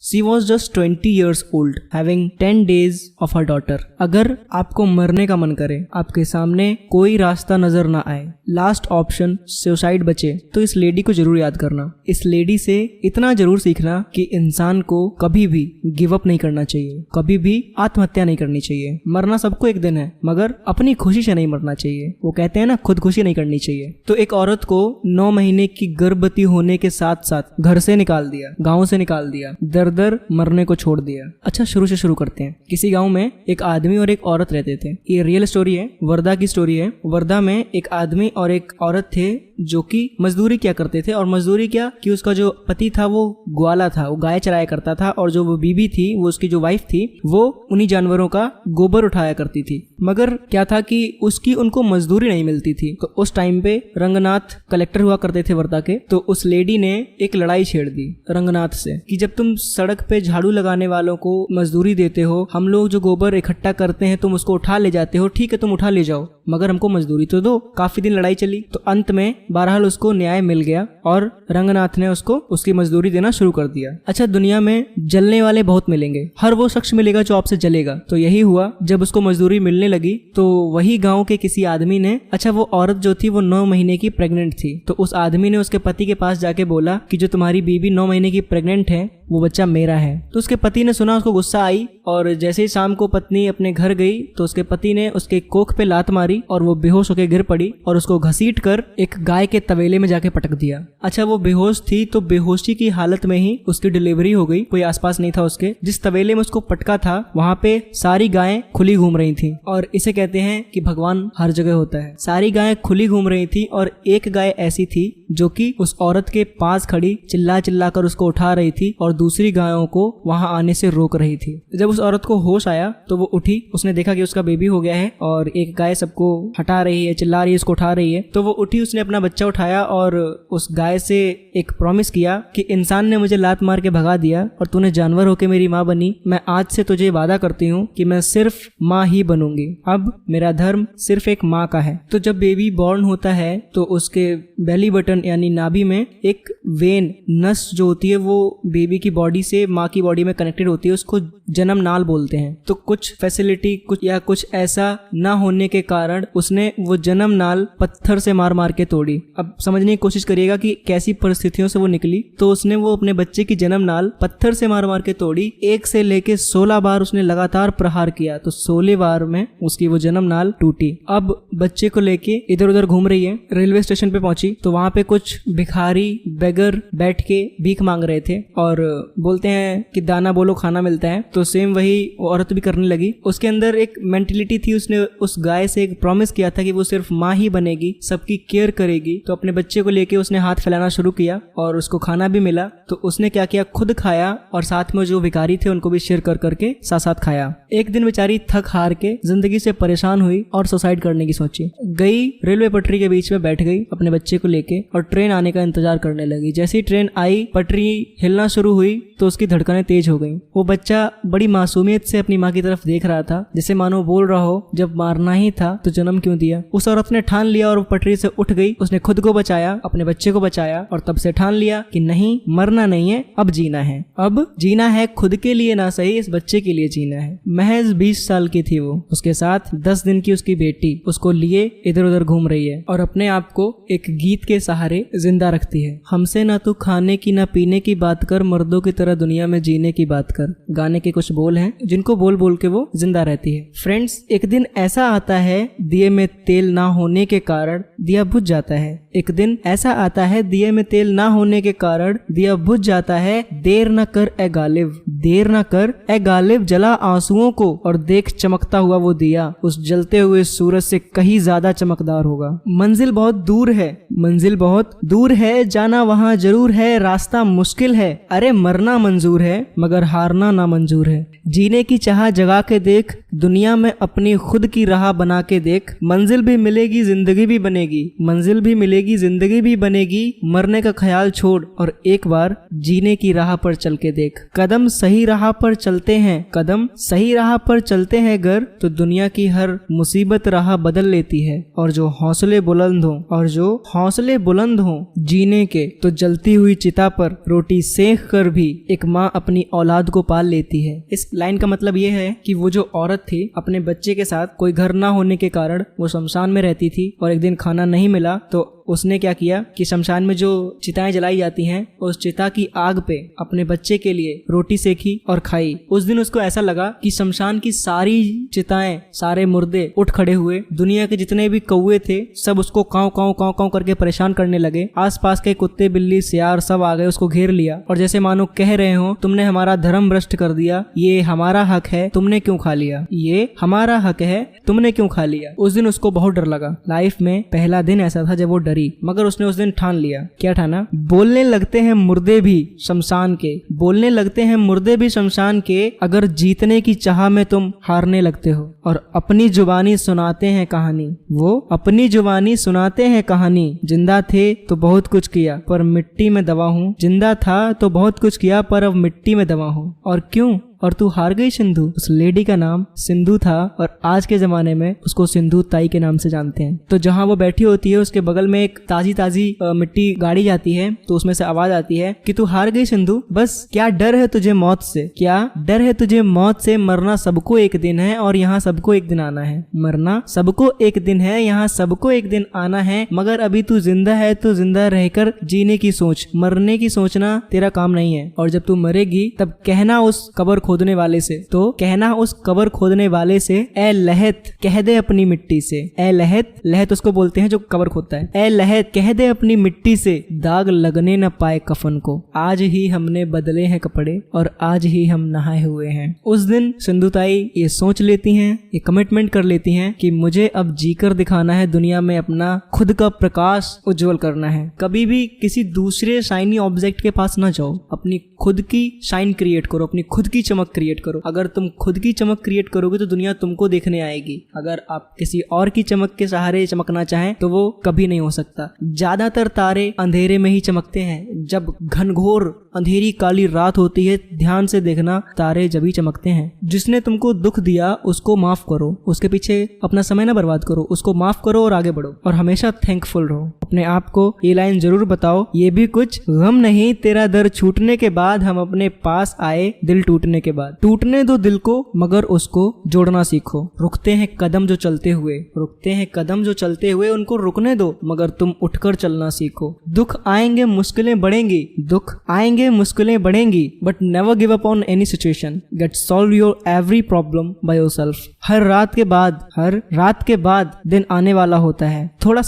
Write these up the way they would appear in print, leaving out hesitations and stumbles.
She was just 20 years old, having 10 days of her daughter. अगर आपको मरने का मन करे, आपके सामने कोई रास्ता नजर ना आए, लास्ट ऑप्शन सुसाइड बचे, तो इस लेडी को जरूर याद करना। इस लेडी से इतना जरूर सीखना कि इंसान को कभी भी गिव अप नहीं करना चाहिए, कभी भी आत्महत्या नहीं करनी चाहिए। मरना सबको एक दिन है, मगर अपनी खुशी से नहीं मरना चाहिए। वो कहते हैं ना, खुदकुशी नहीं करनी चाहिए। तो एक औरत को 9 महीने की गर्भवती होने के साथ साथ घर से निकाल दिया, गाँव से निकाल दिया, दर मरने को छोड़ दिया। अच्छा, शुरू से शुरू करते हैं। किसी गांव में एक आदमी और एक औरत रहते थे। ये रियल स्टोरी है, वर्धा की स्टोरी है। वर्धा में एक आदमी और एक औरत थे जो कि मजदूरी क्या करते थे। और मजदूरी क्या कि उसका जो पति था वो ग्वाला था, वो गाय चराया करता था, और जो वो बीबी थी, वो उसकी जो वाइफ थी, वो उन्हीं जानवरों का गोबर उठाया करती थी। मगर क्या था कि उसकी उनको मजदूरी नहीं मिलती थी। तो उस टाइम पे रंगनाथ कलेक्टर हुआ करते थे वर्धा के। तो उस लेडी ने एक लड़ाई छेड़ दी रंगनाथ से कि जब तुम सड़क पे झाड़ू लगाने वालों को मजदूरी देते हो, हम लोग जो गोबर इकट्ठा करते हैं तुम उसको उठा ले जाते हो, ठीक है तुम उठा ले जाओ, मगर हमको मजदूरी तो दो। काफी दिन लड़ाई चली, तो अंत में बहरहाल उसको न्याय मिल गया और रंगनाथ ने उसको उसकी मजदूरी देना शुरू कर दिया। अच्छा, दुनिया में जलने वाले बहुत मिलेंगे, हर वो शख्स मिलेगा जो आपसे जलेगा। तो यही हुआ, जब उसको मजदूरी मिलने लगी तो वही गांव के किसी आदमी ने, अच्छा वो औरत जो थी वो 9 महीने की प्रेग्नेंट थी, तो उस आदमी ने उसके पति के पास जाके बोला कि जो तुम्हारी बीबी 9 महीने की प्रेग्नेंट है वो बच्चा मेरा है। तो उसके पति ने सुना, उसको गुस्सा आई, और जैसे ही शाम को पत्नी अपने घर गई तो उसके पति ने उसके कोख पे लात मारी और वो बेहोश होकर गिर पड़ी और उसको घसीट कर एक गाय के तवेले में जाके पटक दिया। अच्छा, वो बेहोश थी तो बेहोशी की हालत में ही उसकी डिलीवरी हो गई। कोई आसपास नहीं था उसके। जिस तवेले में उसको पटका था वहां पे सारी गायें खुली घूम रही थी, और इसे कहते हैं कि भगवान हर जगह होता है। सारी गायें खुली घूम रही थी और एक गाय ऐसी थी जो कि उस औरत के पास खड़ी चिल्ला चिल्ला कर उसको उठा रही थी और दूसरी गायों को वहां आने से रोक रही थी। जब उस औरत को होश आया तो वो उठी, उसने देखा कि उसका बेबी हो गया है और एक गाय सबको हटा रही है, चिल्ला रही है, उसको उठा रही है। तो वो उठी, उसने अपना बच्चा उठाया और उस गाय से एक प्रॉमिस किया कि इंसान ने मुझे लात मार के भगा दिया और तूने जानवर होके मेरी माँ बनी, मैं आज से तुझे वादा करती हूँ कि मैं सिर्फ माँ ही बनूंगी। अब मेरा धर्म सिर्फ एक माँ का है। तो जब बेबी बॉर्न होता है तो उसके बेली बटन यानी नाभि में एक वेन, नस जो होती है वो बेबी की बॉडी से माँ की बॉडी में कनेक्टेड होती है, उसको जन्म नाल बोलते हैं। तो कुछ फैसिलिटी कुछ ऐसा ना होने के कारण उसने वो जन्म नाल पत्थर से मार मार के तोड़ी। अब समझने की कोशिश करिएगा कि कैसी परिस्थितियों से वो निकली। तो उसने वो अपने बच्चे की जन्म नाल पत्थर से मार मार के तोड़ी। 1 से लेके 16 बार उसने लगातार प्रहार किया, तो 16 बार में उसकी वो जन्म नाल टूटी। अब बच्चे को लेके इधर उधर घूम रही है। रेलवे स्टेशन पे पहुंची तो वहां पे कुछ भिखारी बेगर बैठ के भीख मांग रहे थे और बोलते हैं कि दाना बोलो खाना मिलता है। तो सेम वही औरत भी करने लगी। उसके अंदर एक मेंटेलिटी थी, उसने उस गाय से एक प्रॉमिस किया था कि वो सिर्फ माँ ही बनेगी, सबकी केयर करेगी। तो अपने बच्चे को लेके उसने हाथ फैलाना शुरू किया और उसको खाना भी मिला। तो उसने क्या किया, खुद खाया और साथ में जो भिखारी थे उनको भी शेयर कर करके साथ साथ खाया। एक दिन बेचारी थक हार के जिंदगी से परेशान हुई और सुसाइड करने की सोची। गई रेलवे पटरी के बीच में बैठ गई अपने बच्चे को लेके और ट्रेन आने का इंतजार करने लगी। जैसे ही ट्रेन आई, पटरी हिलना शुरू हुई तो उसकी धड़कनें तेज हो गई। वो बच्चा बड़ी मासूमियत से अपनी माँ की तरफ देख रहा था, जैसे मानो बोल रहा हो जब मारना ही था तो जन्म क्यों दिया। उस औरत ने ठान लिया और वो पटरी से उठ गई। उसने खुद को बचाया, अपने बच्चे को बचाया और तब से ठान लिया कि नहीं, मरना नहीं है, अब जीना है। अब जीना है खुद के लिए ना सही, इस बच्चे के लिए जीना है। महज 20 साल की थी वो, उसके साथ 10 दिन की उसकी बेटी उसको लिए इधर उधर घूम रही है और अपने आप को एक गीत के सहारे जिंदा रखती है। हमसे ना तू खाने की ना पीने की बात कर, मर्दों की तरह दुनिया में जीने की बात कर। गाने के कुछ बोल हैं जिनको बोल बोल के वो जिंदा रहती है। फ्रेंड्स, एक दिन ऐसा आता है दिए में तेल ना होने के कारण दिया बुझ जाता है। एक दिन ऐसा आता है दिए में तेल ना होने के कारण दिया बुझ जाता है। देर न कर ए गालिब, देर न कर ए गालिब, जला आंसुओं को और देख चमकता हुआ वो दिया उस जलते हुए सूरज से कहीं ज्यादा चमकदार होगा। मंजिल बहुत दूर है, मंजिल बहुत दूर है, जाना वहाँ जरूर है, रास्ता मुश्किल है, अरे मरना मंजूर है मगर हारना ना मंजूर है। जीने की चाह जगा के देख, दुनिया में अपनी खुद की राह बना के देख, मंजिल भी मिलेगी जिंदगी भी बनेगी, मंजिल भी मिलेगी जिंदगी भी बनेगी, मरने का ख्याल छोड़ और एक बार जीने की राह पर चल के देख। कदम सही राह पर चलते हैं, कदम सही राह पर चलते हैं अगर, तो दुनिया की हर मुसीबत राह बदल लेती है। और जो हौसले बुलंद हो, और जो हौसले बुलंद हो जीने के, तो जलती हुई चिता पर रोटी सेक कर भी एक माँ अपनी औलाद को पाल लेती है। इस लाइन का मतलब ये है कि वो जो औरत थी अपने बच्चे के साथ कोई घर ना होने के कारण वो शमशान में रहती थी और एक दिन खाना नहीं मिला तो उसने क्या किया कि शमशान में जो चिताएं जलाई जाती हैं उस चिता की आग पे अपने बच्चे के लिए रोटी सेकी और खाई। उस दिन उसको ऐसा लगा कि शमशान की सारी चिताएं, सारे मुर्दे उठ खड़े हुए, दुनिया के जितने भी कौवे थे सब उसको काव काव काव काव करके परेशान करने लगे। आसपास के कुत्ते बिल्ली सियार सब आ गए, उसको घेर लिया और जैसे मानो कह रहे हो तुमने हमारा धर्म भ्रष्ट कर दिया, ये हमारा हक है तुमने क्यों खा लिया, ये हमारा हक है तुमने क्यों खा लिया। उस दिन उसको बहुत डर लगा। लाइफ में पहला दिन ऐसा था जब वो डरी, मगर उसने उस दिन ठान लिया। क्या ठाना? बोलने लगते हैं मुर्दे भी शमशान के, बोलने लगते हैं मुर्दे भी शमशान के, अगर जीतने की चाह में तुम हारने लगते हो। और अपनी जुबानी सुनाते हैं कहानी, वो अपनी जुबानी सुनाते हैं कहानी, जिंदा थे तो बहुत कुछ किया पर मिट्टी में दबा हूँ, जिंदा था तो बहुत कुछ किया पर अब मिट्टी में दबा हूँ। और क्यों? और तू हार गई सिंधु। उस लेडी का नाम सिंधु था और आज के जमाने में उसको सिंधु ताई के नाम से जानते हैं। तो जहाँ वो बैठी होती है उसके बगल में एक ताजी ताजी मिट्टी गाड़ी जाती है तो उसमें से आवाज आती है कि तू हार गई सिंधु, बस क्या डर है तुझे मौत से, क्या डर है तुझे मौत से, मरना सबको एक दिन है और यहाँ सबको एक दिन आना है, मरना सबको एक दिन है, यहाँ सबको एक दिन आना है, मगर अभी तू जिंदा है तो जिंदा रहकर जीने की सोच, मरने की सोचना तेरा काम नहीं है। और जब तू मरेगी तब कहना उस कब्र खोदने वाले से, तो कहना उस कब्र खोदने वाले से, ए लहत कह दे अपनी मिट्टी से, ए लहत, लहत उसको बोलते हैं जो कब्र खोदता है, ए लहत कह दे अपनी मिट्टी से, दाग लगने न पाए कफन को, आज ही हमने बदले हैं कपड़े और आज ही हम नहाए हुए हैं। उस दिन सिंधुताई ये सोच लेती हैं, ये कमिटमेंट कर लेती हैं कि मुझे अब जीकर दिखाना है, दुनिया में अपना खुद का प्रकाश उज्जवल करना है। कभी भी किसी दूसरे शाइनी ऑब्जेक्ट के पास ना जाओ, अपनी खुद की शाइन क्रिएट करो, अपनी खुद की चमक क्रिएट करो। अगर तुम खुद की चमक क्रिएट करोगे तो दुनिया तुमको देखने आएगी। अगर आप किसी और की चमक के सहारे चमकना चाहें तो वो कभी नहीं हो सकता। ज्यादातर तारे अंधेरे में ही चमकते हैं। जब घनघोर अंधेरी काली रात होती है, ध्यान से देखना, तारे जब ही चमकते हैं। जिसने तुमको दुख दिया उसको माफ करो, उसके पीछे अपना समय ना बर्बाद करो, उसको माफ करो और आगे बढ़ो और हमेशा थैंकफुल रहो। अपने आप को ये लाइन जरूर बताओ, ये भी कुछ गम नहीं तेरा दर छूटने के बाद हम अपने पास आए दिल टूटने के बाद। टूटने दो दिल को मगर उसको जोड़ना सीखो। रुकते हैं कदम जो चलते हुए, रुकते हैं कदम जो चलते हुए, उनको रुकने दो मगर तुम उठकर चलना सीखो। दुख आएंगे मुश्किलें बढ़ेंगी, दुख आएंगे मुश्किलें बढ़ेंगी, but never give up on any situation, get solve your every problem by yourself. हर रात के बाद दिन आने वाला होता है। थोड़ा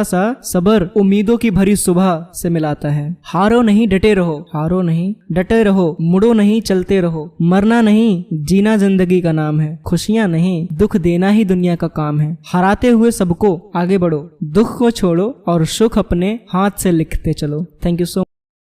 सा सबर उम्मीदों की भरी सुबह से मिलाता है। हारो नहीं डटे रहो, हारो नहीं डटे रहो, मुड़ो नहीं चलते रहो। मरना नहीं जीना जिंदगी का नाम है, खुशियां नहीं दुख देना ही दुनिया का काम है। हराते हुए सबको आगे बढ़ो, दुख को छोड़ो और सुख अपने हाथ से लिखते चलो। Thank you so